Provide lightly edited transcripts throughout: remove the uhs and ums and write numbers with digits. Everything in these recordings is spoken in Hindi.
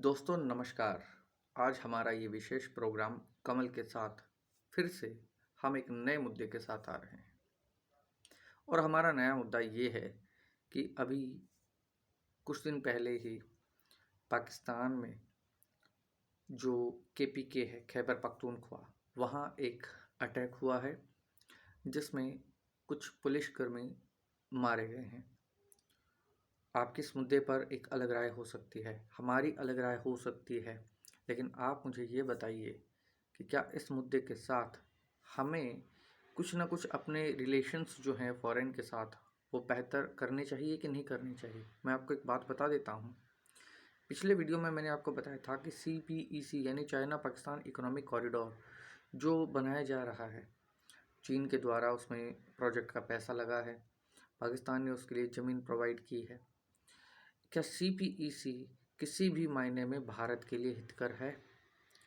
दोस्तों नमस्कार। आज हमारा ये विशेष प्रोग्राम कमल के साथ फिर से हम एक नए मुद्दे के साथ आ रहे हैं और हमारा नया मुद्दा ये है कि अभी कुछ दिन पहले ही पाकिस्तान में जो केपीके है, खैबर पख्तूनख्वा, वहाँ एक अटैक हुआ है जिसमें कुछ पुलिसकर्मी मारे गए हैं। आपकी इस मुद्दे पर एक अलग राय हो सकती है, हमारी अलग राय हो सकती है, लेकिन आप मुझे ये बताइए कि क्या इस मुद्दे के साथ हमें कुछ ना कुछ अपने रिलेशंस जो हैं फॉरेन के साथ वो बेहतर करने चाहिए कि नहीं करने चाहिए। मैं आपको एक बात बता देता हूँ। पिछले वीडियो में मैंने आपको बताया था कि CPEC यानी चाइना पाकिस्तान इकोनॉमिक कॉरिडोर जो बनाया जा रहा है, चीन के द्वारा उसमें प्रोजेक्ट का पैसा लगा है, पाकिस्तान ने उसके लिए ज़मीन प्रोवाइड की है। क्या CPEC किसी भी मायने में भारत के लिए हितकर है?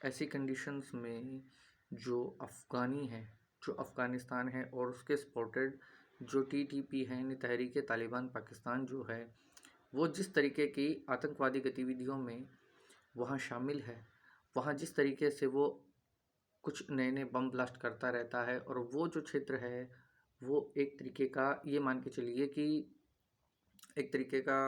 ऐसी कंडीशंस में जो अफ़गानी है, जो अफ़गानिस्तान है और उसके सपोर्टेड जो TTP है यानी तहरीक तालिबान पाकिस्तान जो है, वो जिस तरीके की आतंकवादी गतिविधियों में वहाँ शामिल है, वहाँ जिस तरीके से वो कुछ नए नए बम ब्लास्ट करता रहता है, और वो जो क्षेत्र है वो एक तरीके का ये मान के चलिए कि एक तरीके का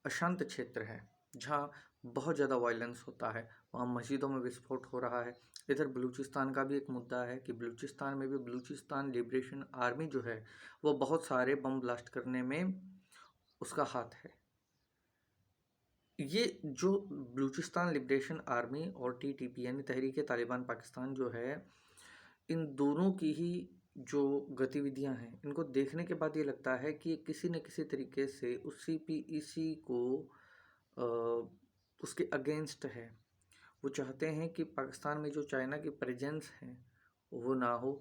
अशांत क्षेत्र है जहाँ बहुत ज़्यादा वायलेंस होता है। वहाँ मस्जिदों में विस्फोट हो रहा है। इधर बलूचिस्तान का भी एक मुद्दा है कि बलूचिस्तान में भी बलूचिस्तान लिबरेशन आर्मी जो है वो बहुत सारे बम ब्लास्ट करने में उसका हाथ है। ये जो बलूचिस्तान लिबरेशन आर्मी और TTP यानी तहरीक तालिबान पाकिस्तान जो है, इन दोनों की ही जो गतिविधियां हैं, इनको देखने के बाद ये लगता है कि किसी न किसी तरीके से उस CPEC को उसके अगेंस्ट है। वो चाहते हैं कि पाकिस्तान में जो चाइना की प्रेजेंस है वो ना हो,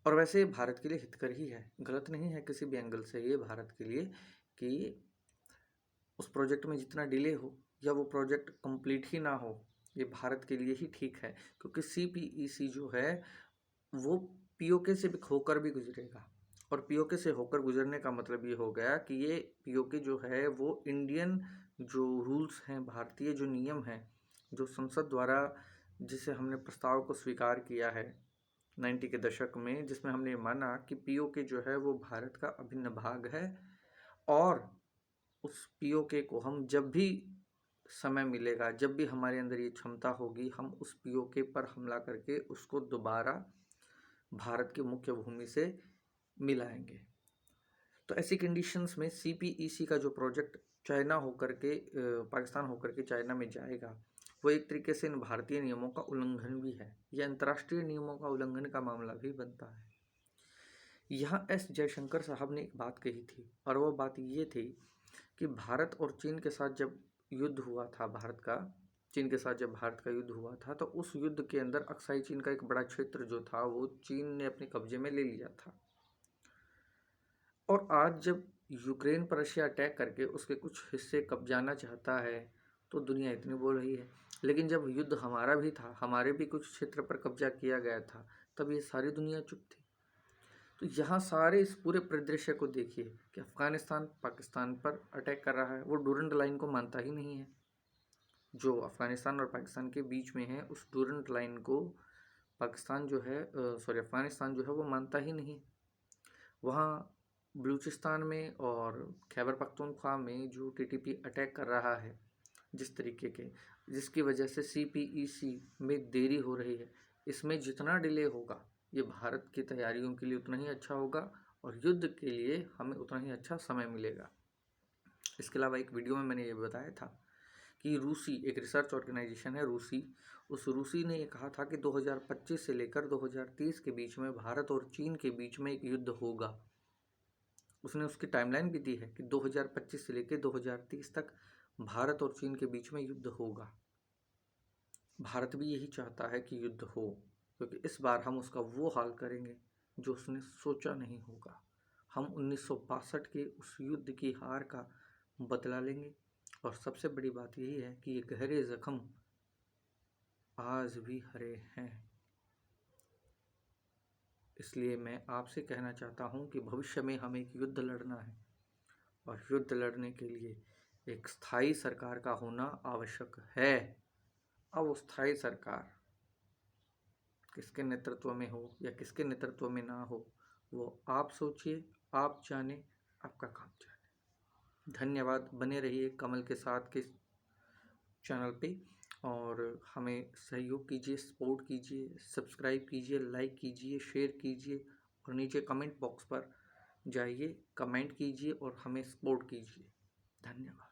और वैसे भारत के लिए हितकर ही है, गलत नहीं है किसी भी एंगल से ये भारत के लिए कि उस प्रोजेक्ट में जितना डिले हो या वो प्रोजेक्ट कंप्लीट ही ना हो, ये भारत के लिए ही ठीक है। क्योंकि CPEC जो है वो POK से भी होकर भी गुजरेगा, और POK से होकर गुजरने का मतलब ये हो गया कि ये POK जो है वो इंडियन जो रूल्स हैं, भारतीय जो नियम हैं, जो संसद द्वारा जिसे हमने प्रस्ताव को स्वीकार किया है 90 के दशक में, जिसमें हमने माना कि POK जो है वो भारत का अभिन्न भाग है, और उस POK को हम जब भी समय मिलेगा, जब भी हमारे अंदर ये क्षमता होगी, हम उस POK पर हमला करके उसको दोबारा भारत की मुख्य भूमि से मिलाएंगे। तो ऐसी कंडीशंस में CPEC का जो प्रोजेक्ट चाइना होकर के पाकिस्तान होकर के चाइना में जाएगा, वो एक तरीके से इन भारतीय नियमों का उल्लंघन भी है, या अंतर्राष्ट्रीय नियमों का उल्लंघन का मामला भी बनता है। यहाँ S जयशंकर साहब ने एक बात कही थी, और वो बात ये थी कि भारत और चीन के साथ जब युद्ध हुआ था, चीन के साथ जब भारत का युद्ध हुआ था, तो उस युद्ध के अंदर अक्साई चीन का एक बड़ा क्षेत्र जो था वो चीन ने अपने कब्जे में ले लिया था। और आज जब यूक्रेन पर रशिया अटैक करके उसके कुछ हिस्से कब्जाना चाहता है, तो दुनिया इतनी बोल रही है। लेकिन जब युद्ध हमारा भी था, हमारे भी कुछ क्षेत्र पर कब्जा किया गया था, तब ये सारी दुनिया चुप थी। तो यहाँ सारे इस पूरे परिदृश्य को देखिए कि अफ़गानिस्तान पाकिस्तान पर अटैक कर रहा है, वो डूरंड लाइन को मानता ही नहीं है। जो अफ़गानिस्तान और पाकिस्तान के बीच में है, उस डूरंड लाइन को पाकिस्तान जो है अफ़गानिस्तान जो है वो मानता ही नहीं। वहाँ बलूचिस्तान में और खैबर पख्तूनख्वा में जो TTP अटैक कर रहा है, जिस तरीके के, जिसकी वजह से CPEC में देरी हो रही है, इसमें जितना डिले होगा ये भारत की तैयारियों के लिए उतना ही अच्छा होगा, और युद्ध के लिए हमें उतना ही अच्छा समय मिलेगा। इसके अलावा एक वीडियो में मैंने ये बताया था कि रूसी एक रिसर्च ऑर्गेनाइजेशन है रूसी, उस रूसी ने ये कहा था कि 2025 से लेकर 2030 के बीच में भारत और चीन के बीच में एक युद्ध होगा। उसने उसकी टाइमलाइन भी दी है कि 2025 से लेकर 2030 तक भारत और चीन के बीच में युद्ध होगा। भारत भी यही चाहता है कि युद्ध हो, क्योंकि इस बार हम उसका वो हाल करेंगे जो उसने सोचा नहीं होगा। हम 1962 के उस युद्ध की हार का बदला लेंगे, और सबसे बड़ी बात यही है कि ये गहरे जख्म आज भी हरे हैं। इसलिए मैं आपसे कहना चाहता हूँ कि भविष्य में हमें एक युद्ध लड़ना है, और युद्ध लड़ने के लिए एक स्थायी सरकार का होना आवश्यक है। अब वो स्थायी सरकार किसके नेतृत्व में हो या किसके नेतृत्व में ना हो, वो आप सोचिए, आप जाने, आपका काम जाने। धन्यवाद। बने रहिए कमल के साथ के चैनल पे और हमें सहयोग कीजिए, सपोर्ट कीजिए, सब्सक्राइब कीजिए, लाइक कीजिए, शेयर कीजिए और नीचे कमेंट बॉक्स पर जाइए, कमेंट कीजिए और हमें सपोर्ट कीजिए। धन्यवाद।